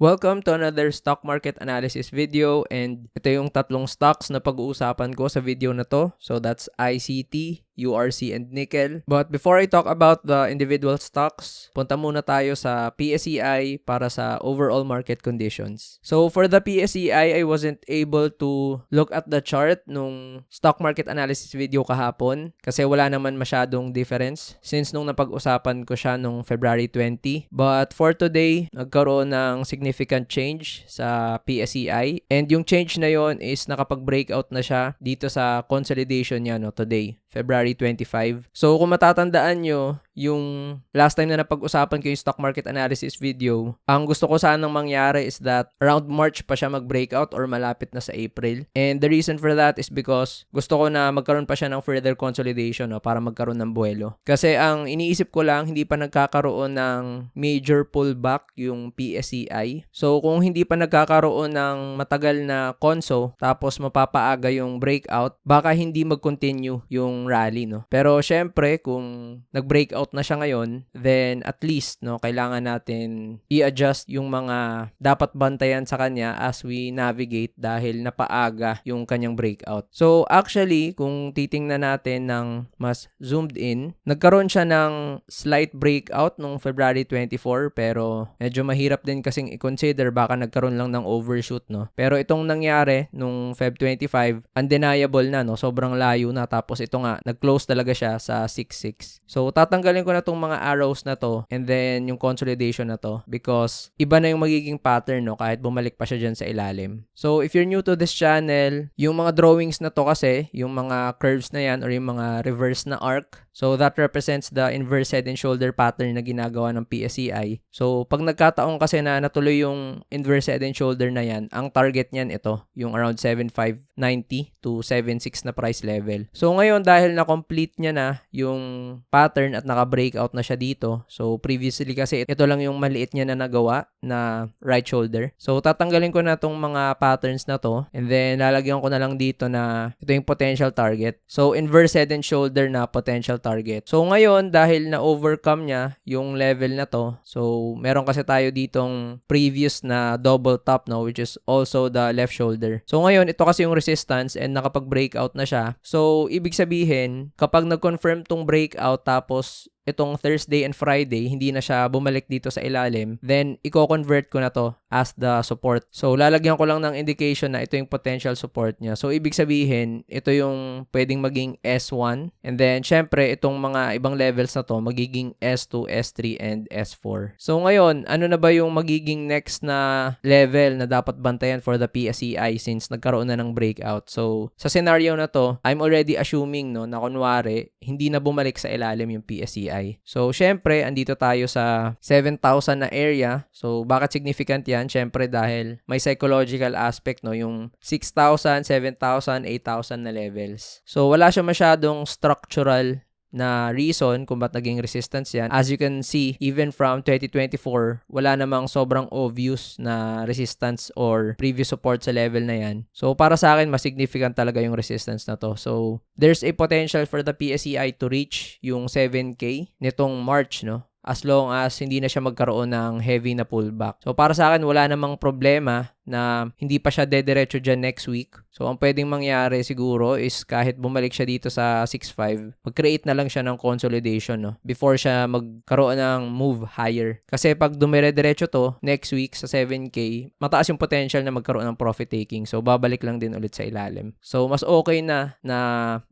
Welcome to another stock market analysis video, and ito yung tatlong stocks na pag-uusapan ko sa video na to. So that's ICT, URC, and Nickel. But before I talk about the individual stocks, punta muna tayo sa PSEI para sa overall market conditions. So for the PSEI, I wasn't able to look at the chart nung stock market analysis video kahapon kasi wala naman masyadong difference since nung napag-usapan ko siya nung February 20. But for today, nagkaroon ng significant change sa PSEI, and yung change na yon is nakapag-breakout na siya dito sa consolidation niya today, February 25. So kung matatandaan nyo, yung last time na napag-usapan ko yung stock market analysis video, ang gusto ko sanang mangyari is that around March pa siya mag-breakout or malapit na sa April. And the reason for that is because gusto ko na magkaroon pa siya ng further consolidation para magkaroon ng buwelo. Kasi ang iniisip ko lang, hindi pa nagkakaroon ng major pullback yung PSEI. So kung hindi pa nagkakaroon ng matagal na conso tapos mapapaaga yung breakout, baka hindi mag-continue yung rally, Pero syempre, kung nag-breakout na siya ngayon, then at least kailangan natin i-adjust yung mga dapat bantayan sa kanya as we navigate dahil napaaga yung kanyang breakout. So actually, kung titingnan natin ng mas zoomed in, nagkaroon siya ng slight breakout nung February 24, pero medyo mahirap din kasing i-consider, baka nagkaroon lang ng overshoot, Pero itong nangyari nung Feb 25, undeniable na, sobrang layo na, tapos ito nga nag-close talaga siya sa 6.6. So tatanggalin ko na tong mga arrows na to and then yung consolidation na to because iba na yung magiging pattern kahit bumalik pa siya dyan sa ilalim. So if you're new to this channel, yung mga drawings na to kasi, yung mga curves na yan or yung mga reverse na arc, so that represents the inverse head and shoulder pattern na ginagawa ng PSEI. So pag nagkataon kasi na natuloy yung inverse head and shoulder na yan, ang target niyan ito, yung around 7,590 to 7,600 na price level. So ngayon dahil na-complete niya na yung pattern at naka-breakout na siya dito, so previously kasi ito lang yung maliit niya na nagawa na right shoulder. So tatanggalin ko na tong mga patterns na to and then lalagyan ko na lang dito na ito yung potential target. So inverse head and shoulder na potential target. So ngayon dahil na-overcome niya yung level na to, so meron kasi tayo ditong previous na double top which is also the left shoulder. So ngayon ito kasi yung resistance and nakapag-breakout na siya. So ibig sabihin kapag nag-confirm tong breakout tapos itong Thursday and Friday, hindi na siya bumalik dito sa ilalim, then i-convert ko na to as the support. So, lalagyan ko lang ng indication na ito yung potential support niya. So, ibig sabihin, ito yung pwedeng maging S1. And then, syempre, itong mga ibang levels na to, magiging S2, S3, and S4. So, ngayon, ano na ba yung magiging next na level na dapat bantayan for the PSEI since nagkaroon na ng breakout? So, sa scenario na to, I'm already assuming na kunwari, hindi na bumalik sa ilalim yung PSEI. So, syempre, andito tayo sa 7,000 na area. So, bakit significant yan? Syempre, dahil may psychological aspect, yung 6,000, 7,000, 8,000 na levels. So, wala siya masyadong structural na reason kung ba't naging resistance yan. As you can see, even from 2024, wala namang sobrang obvious na resistance or previous support sa level na yan. So, para sa akin, mas significant talaga yung resistance na to. So, there's a potential for the PSEI to reach yung 7K nitong March, as long as hindi na siya magkaroon ng heavy na pullback. So, para sa akin, wala namang problema na hindi pa siya dediretso dyan next week. So, ang pwedeng mangyari siguro is kahit bumalik siya dito sa 6.5, mag-create na lang siya ng consolidation, before siya magkaroon ng move higher. Kasi pag dumire-diretso to, next week sa 7K, mataas yung potential na magkaroon ng profit taking. So, babalik lang din ulit sa ilalim. So, mas okay na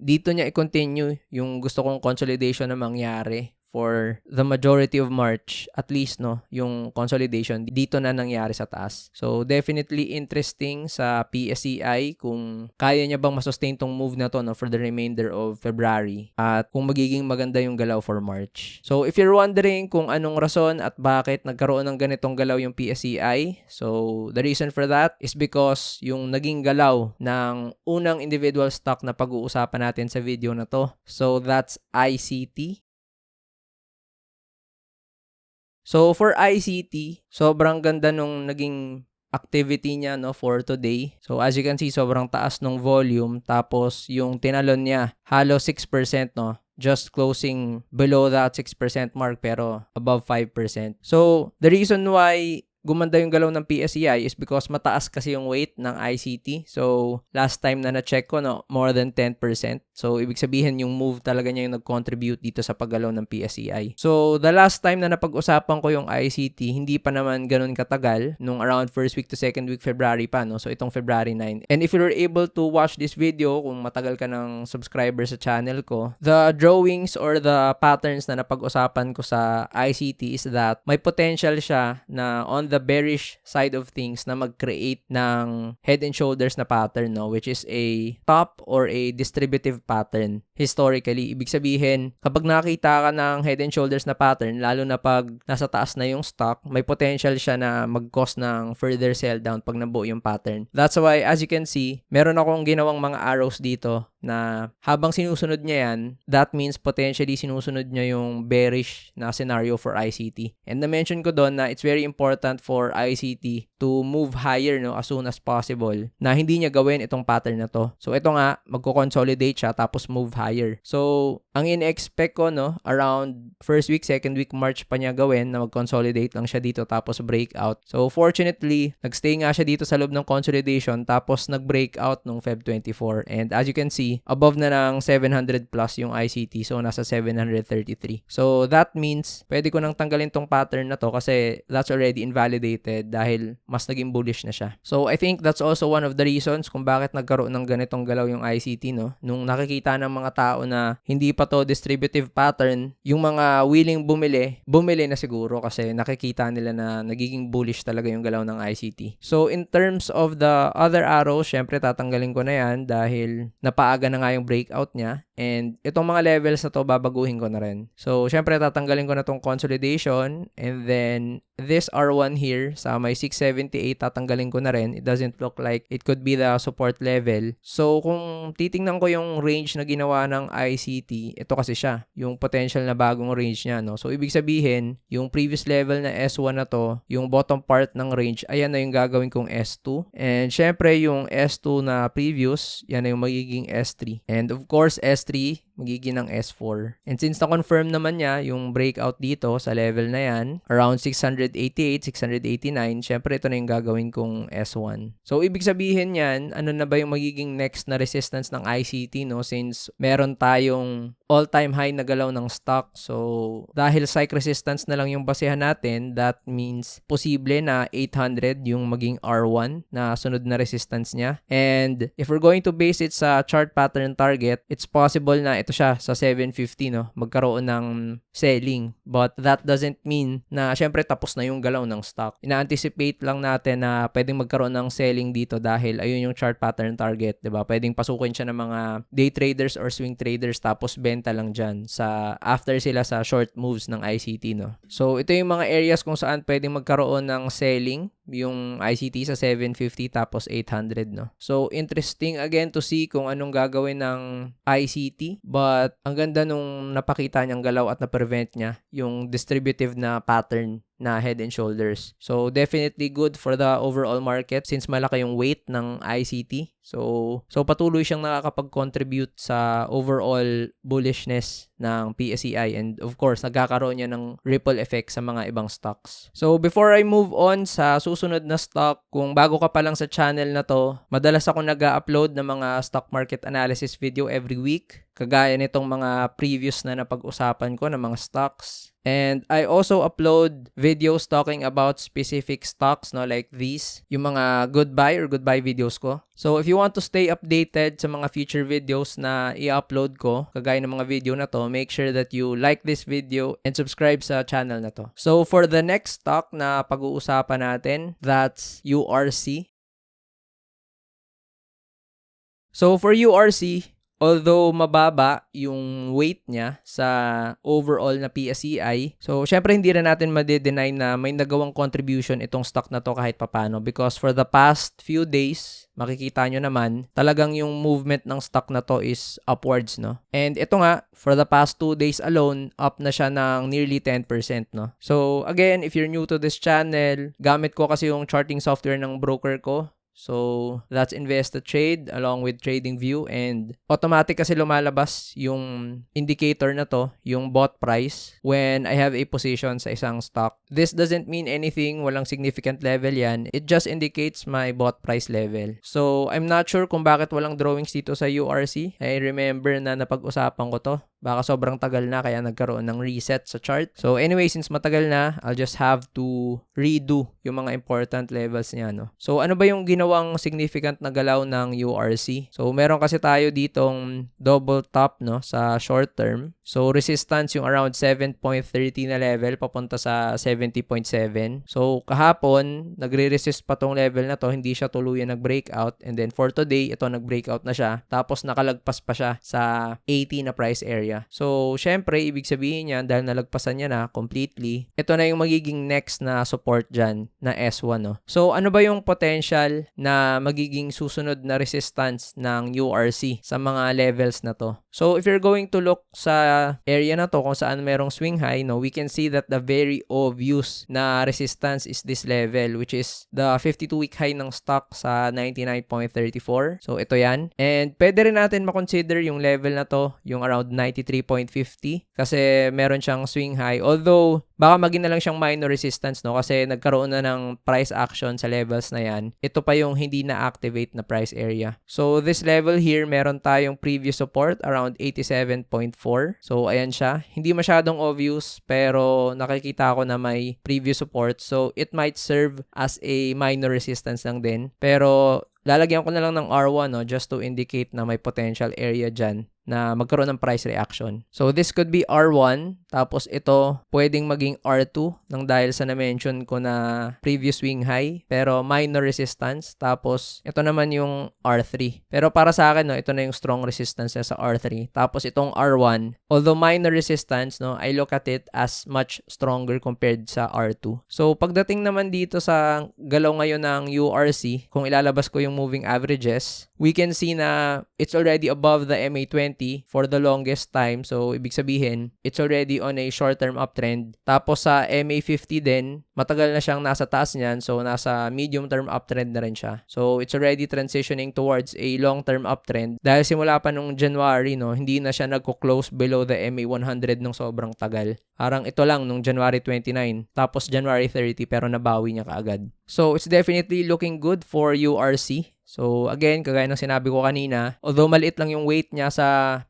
dito niya i-continue yung gusto kong consolidation na mangyari for the majority of March, at least, yung consolidation dito na nangyari sa taas. So, definitely interesting sa PSEI kung kaya niya bang masustain tong move na to for the remainder of February at kung magiging maganda yung galaw for March. So, if you're wondering kung anong rason at bakit nagkaroon ng ganitong galaw yung PSEI, so the reason for that is because yung naging galaw ng unang individual stock na pag-uusapan natin sa video na to, so that's ICT. So, for ICT, sobrang ganda nung naging activity niya for today. So, as you can see, sobrang taas nung volume. Tapos, yung tinalon niya, halos 6%, just closing below that 6% mark pero above 5%. So, the reason why gumanda yung galaw ng PSEI is because mataas kasi yung weight ng ICT. So, last time na na-check ko, no, more than 10%. So, ibig sabihin yung move talaga niya yung nag-contribute dito sa paggalaw ng PSEI. So, the last time na napag-usapan ko yung ICT, hindi pa naman ganun katagal, nung around first week to second week February pa, no? So, itong February 9. And if you're able to watch this video, kung matagal ka ng subscriber sa channel ko, the drawings or the patterns na napag-usapan ko sa ICT is that may potential siya na on the bearish side of things na mag-create ng head and shoulders na pattern, no, which is a top or a distributive pattern historically. Ibig sabihin, kapag nakita ka ng head and shoulders na pattern, lalo na pag nasa taas na yung stock, may potential siya na mag-cause ng further sell down pag nabuo yung pattern. That's why, as you can see, meron akong ginawang mga arrows dito na habang sinusunod niya yan, that means potentially sinusunod niya yung bearish na scenario for ICT. And na-mention ko doon na it's very important for ICT to move higher, no, as soon as possible, na hindi niya gawin itong pattern na to. So ito nga, magko-consolidate siya tapos move higher. So ang in-expect ko, no, around first week, second week March pa niya gawin na mag-consolidate lang siya dito tapos breakout. So fortunately, nagstay nga siya dito sa loob ng consolidation tapos nag-breakout nung Feb 24. And as you can see, above na ng 700 plus yung ICT. So, nasa 733. So, that means, pwede ko nang tanggalin tong pattern na to kasi that's already invalidated dahil mas naging bullish na siya. So, I think that's also one of the reasons kung bakit nagkaroon ng ganitong galaw yung ICT, no? Nung nakikita ng mga tao na hindi pa to distributive pattern, yung mga willing bumili na siguro kasi nakikita nila na nagiging bullish talaga yung galaw ng ICT. So, in terms of the other arrows, syempre tatanggalin ko na yan dahil napaaga na nga yung breakout niya. And itong mga levels na to, babaguhin ko na rin. So, syempre, tatanggalin ko na tong consolidation. And then, this R1 here, sa may 678, tatanggalin ko na rin. It doesn't look like it could be the support level. So, kung titingnan ko yung range na ginawa ng ICT, ito kasi siya, yung potential na bagong range niya, no? So, ibig sabihin, yung previous level na S1 na to, yung bottom part ng range, ayan na yung gagawin kong S2. And syempre, yung S2 na previous, yan na yung magiging S3. And of course, S3 magiging ng S4. And since na-confirm naman niya yung breakout dito sa level na yan, around 688, 689, syempre ito na yung gagawin kong S1. So, ibig sabihin yan, ano na ba yung magiging next na resistance ng ICT, no? Since meron tayong all-time high na galaw ng stock. So, dahil psych resistance na lang yung basehan natin, that means posible na 800 yung maging R1 na sunod na resistance niya. And if we're going to base it sa chart pattern target, it's possible na ito siya sa 750, no? Magkaroon ng selling. But that doesn't mean na syempre tapos na yung galaw ng stock. Ina-anticipate lang natin na pwedeng magkaroon ng selling dito dahil ayun yung chart pattern target, 'di ba? Pwedeng pasukin siya ng mga day traders or swing traders tapos benta lang dyan sa after sila sa short moves ng ICT, no? So, ito yung mga areas kung saan pwedeng magkaroon ng selling, yung ICT sa 750 tapos 800, no? So, interesting again to see kung anong gagawin ng ICT, but ang ganda nung napakita niyang galaw at na-prevent niya yung distributive na pattern na head and shoulders. So, definitely good for the overall market since malaki yung weight ng ICT. So patuloy siyang nakakapag-contribute sa overall bullishness ng PSEI and of course, nagkakaroon niya ng ripple effect sa mga ibang stocks. So, before I move on sa susunod na stock, kung bago ka pa lang sa channel na to, madalas ako nag-upload ng mga stock market analysis video every week. Kagaya nitong mga previous na napag-usapan ko ng mga stocks. And I also upload videos talking about specific stocks, no, like these, yung mga good buy or good buy videos ko. So if you want to stay updated sa mga future videos na i-upload ko, kagaya ng mga video na to, make sure that you like this video and subscribe sa channel na to. So for the next stock na pag-uusapan natin, that's URC. So for URC, although mababa yung weight niya sa overall na PSEI, so syempre hindi rin natin made-deny na may nagawang contribution itong stock na to kahit papano because for the past few days, makikita nyo naman, talagang yung movement ng stock na to is upwards, no? And ito nga, for the past 2 days alone, up na siya ng nearly 10%, no? So again, if you're new to this channel, gamit ko kasi yung charting software ng broker ko. So, that's Invest-A-Trade along with TradingView, and automatic kasi lumalabas yung indicator na to, yung bought price, when I have a position sa isang stock. This doesn't mean anything, walang significant level yan. It just indicates my bought price level. So, I'm not sure kung bakit walang drawings dito sa URC. I remember na napag-usapan ko to. Baka sobrang tagal na kaya nagkaroon ng reset sa chart. So anyway, since matagal na, I'll just have to redo yung mga important levels niya, no? So ano ba yung ginawang significant na galaw ng URC? So meron kasi tayo ditong double top, no, sa short term. So resistance yung around 7.30 na level papunta sa 70.7. So kahapon, nagre-resist pa tong level na to, hindi siya tuluyan nag-breakout, and then for today, ito nag-breakout na siya. Tapos nakalagpas pa siya sa 80 na price area. So, syempre, ibig sabihin niya, dahil nalagpasan niya na completely, ito na yung magiging next na support dyan na S1. No? So, ano ba yung potential na magiging susunod na resistance ng URC sa mga levels na to? So, if you're going to look sa area na to kung saan merong swing high, no, we can see that the very obvious na resistance is this level, which is the 52-week high ng stock sa 99.34. So, ito yan. And pwede rin natin makonsider yung level na to, yung around 93.50 kasi meron siyang swing high. Although, baka maging na lang siyang minor resistance, no? Kasi nagkaroon na ng price action sa levels na yan. Ito pa yung hindi na-activate na price area. So, this level here, meron tayong previous support around 87.4. So, ayan siya. Hindi masyadong obvious, pero nakikita ko na may previous support. So, it might serve as a minor resistance lang din. Pero, lalagyan ko na lang ng R1, no, just to indicate na may potential area dyan na magkaroon ng price reaction. So, this could be R1. Tapos, ito, pwedeng maging R2 nang dahil sa na-mention ko na previous swing high. Pero, minor resistance. Tapos, ito naman yung R3. Pero para sa akin, no, ito na yung strong resistance sa R3. Tapos, itong R1, although minor resistance, no, I look at it as much stronger compared sa R2. So, pagdating naman dito sa galaw ngayon ng URC, kung ilalabas ko yung moving averages, we can see na it's already above the MA20 for the longest time. So, ibig sabihin, it's already on a short-term uptrend. Tapos sa MA50 din, matagal na siyang nasa taas niyan. So, nasa medium-term uptrend na rin siya. So, it's already transitioning towards a long-term uptrend. Dahil simula pa nung January, no, hindi na siya nagko-close below the MA100 nung sobrang tagal. Parang ito lang nung January 29. Tapos January 30 pero nabawi niya kaagad. So, it's definitely looking good for URC. So, again, kagaya ng sinabi ko kanina, although maliit lang yung weight niya sa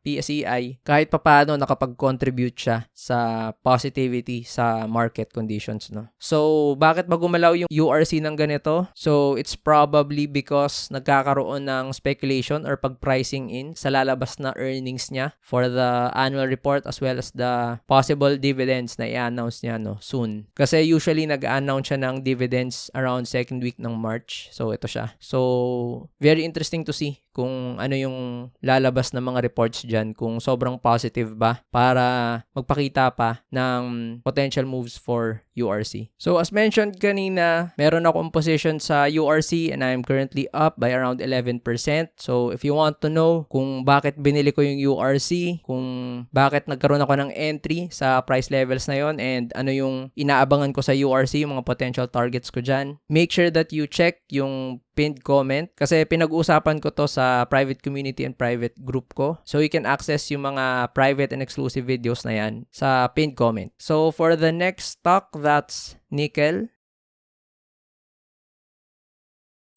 PSEI, kahit papaano nakapag-contribute siya sa positivity sa market conditions, no? So, bakit ba gumalaw yung URC ng ganito? So, it's probably because nagkakaroon ng speculation or pag-pricing in sa lalabas na earnings niya for the annual report as well as the possible dividends na i-announce niya, no, soon. Kasi usually nag-announce siya ng dividends around second week ng March. So, ito siya. So, very interesting to see kung ano yung lalabas ng mga reports dyan, kung sobrang positive ba para magpakita pa ng potential moves for URC. So, as mentioned kanina, meron akong position sa URC and I'm currently up by around 11%. So, if you want to know kung bakit binili ko yung URC, kung bakit nagkaroon ako ng entry sa price levels na yon, and ano yung inaabangan ko sa URC, yung mga potential targets ko dyan, make sure that you check yung pinned comment kasi pinag-uusapan ko to sa private community and private group ko. So, you can access yung mga private and exclusive videos na yan sa pinned comment. So, for the next stock, that's nickel.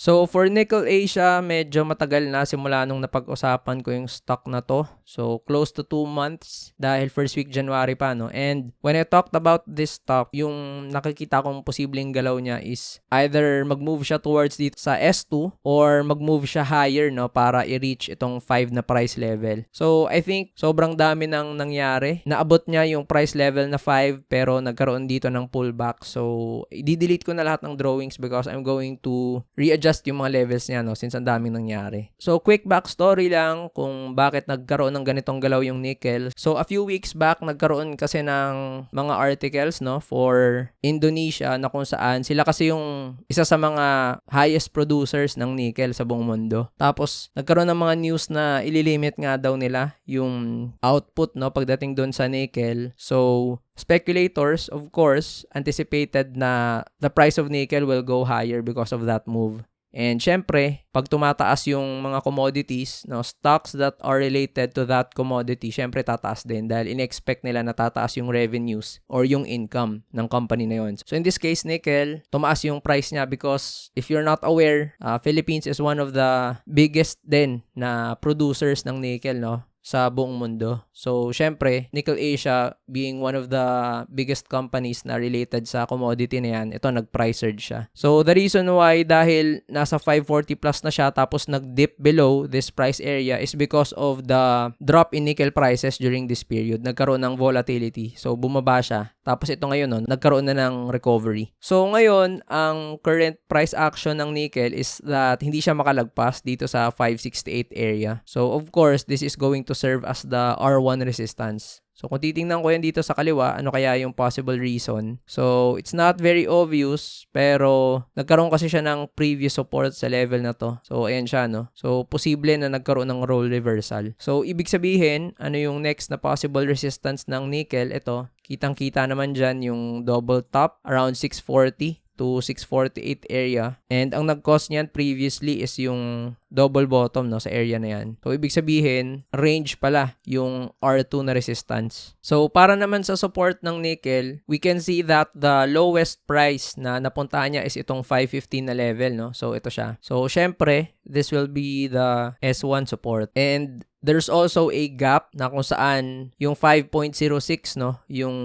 So, for Nickel Asia, medyo matagal na simula nung napag-usapan ko yung stock na to. So, close to 2 months dahil first week January pa, no? And when I talked about this stock, yung nakikita kong posibleng galaw niya is either mag-move siya towards dito sa S2 or mag-move siya higher, no? Para i-reach itong 5 na price level. So, I think sobrang dami nang nangyari. Naabot niya yung price level na 5 pero nagkaroon dito ng pullback. So, i-delete ko na lahat ng drawings because I'm going to readjust yung mga levels niya, no, since ang daming nangyari. So, quick backstory lang kung bakit nagkaroon ng ganitong galaw yung nickel. So, a few weeks back, nagkaroon kasi ng mga articles, no, for Indonesia na kung saan sila kasi yung isa sa mga highest producers ng nickel sa buong mundo. Tapos, nagkaroon ng mga news na ililimit nga daw nila yung output, no, pagdating doon sa nickel. So, speculators, of course, anticipated na the price of nickel will go higher because of that move. And syempre, pag tumataas yung mga commodities, no, stocks that are related to that commodity, syempre tataas din dahil in-expect nila na tataas yung revenues or yung income ng company na yun. So in this case, nickel, tumaas yung price niya because if you're not aware, Philippines is one of the biggest din na producers ng nickel, no, sa buong mundo. So, syempre, Nickel Asia being one of the biggest companies na related sa commodity na yan, ito nag-price surge siya. So, the reason why dahil nasa 540 plus na siya tapos nag-dip below this price area is because of the drop in nickel prices during this period. Nagkaroon ng volatility. So, bumaba siya. Tapos ito ngayon, no, nagkaroon na ng recovery. So, ngayon, ang current price action ng nickel is that hindi siya makalagpas dito sa 568 area. So, of course, this is going to serve as the R1 resistance. So, kung titingnan ko yan dito sa kaliwa, ano kaya yung possible reason? So, it's not very obvious, pero nagkaroon kasi siya ng previous support sa level na to. So, ayan siya, no? So, posible na nagkaroon ng role reversal. So, ibig sabihin, ano yung next na possible resistance ng nickel? Ito, kitang-kita naman dyan yung double top around 640 to 648 area. And ang nag-cause niyan previously is yung double bottom, no, sa area na yan. So, ibig sabihin, range pala yung R2 na resistance. So, para naman sa support ng nickel, we can see that the lowest price na napuntahan niya is itong 515 na level, no? So, ito siya. So, syempre, this will be the S1 support. And there's also a gap na kung saan yung 5.06, no, yung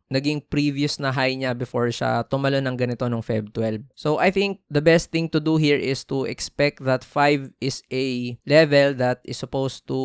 naging previous na high niya before siya tumalo ng ganito nung Feb 12. So, I think the best thing to do here is to expect that 5 is a level that is supposed to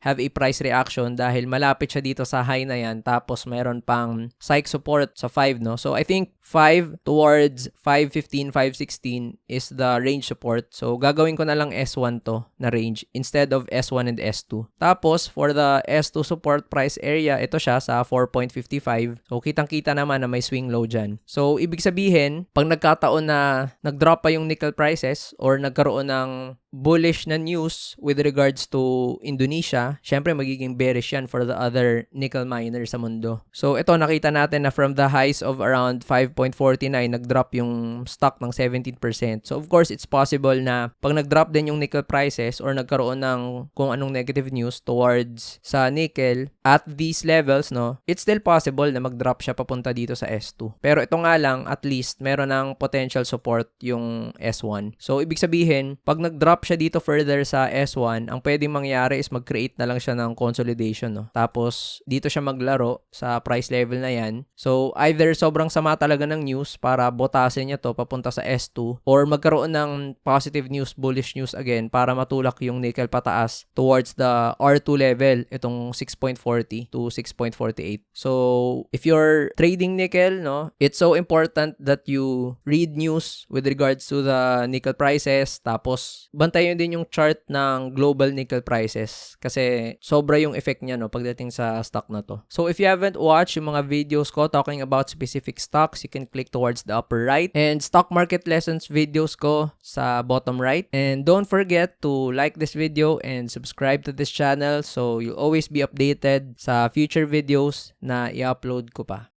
have a price reaction dahil malapit siya dito sa high na yan tapos mayroon pang psych support sa 5, no? So, I think 5 towards 515, 516 is the range support. So, gagawin ko na lang S1 to na range instead of S1 and S2. Tapos, for the S2 support price area, ito siya sa 4.55. So, kitang-kita naman na may swing low dyan. So, ibig sabihin, pag nagkataon na nag-drop pa yung nickel prices or nagkaroon ng bullish na news with regards to Indonesia, syempre magiging bearish yan for the other nickel miners sa mundo. So, ito nakita natin na from the highs of around 5.49, nag-drop yung stock ng 17%. So, of course, it's possible na pag nag-drop din yung nickel prices or nagkaroon ng kung anong negative news towards sa nickel at these levels, no, it's still possible na mag-drop siya papunta dito sa S2. Pero ito nga lang, at least, meron ng potential support yung S1. So, ibig sabihin, pag nag-drop siya dito further sa S1, ang pwedeng mangyari is mag-create na lang siya ng consolidation, no? Tapos, dito siya maglaro sa price level na yan. So, either sobrang sama talaga ng news para botasin niya to papunta sa S2 or magkaroon ng positive news, bullish news again para matulak yung nickel pataas towards the R2 level, itong 6.40 to 6.48. So, if you're trading nickel, no, it's so important that you read news with regards to the nickel prices, tapos bantayan din yung chart ng global nickel prices kasi sobra yung effect niya, no, pagdating sa stock na to. So, if you haven't watched yung mga videos ko talking about specific stocks, you can click towards the upper right, and stock market lessons videos ko sa bottom right. And don't forget to like this video and subscribe to this channel so you'll always be updated sa future videos na i-upload ko pa.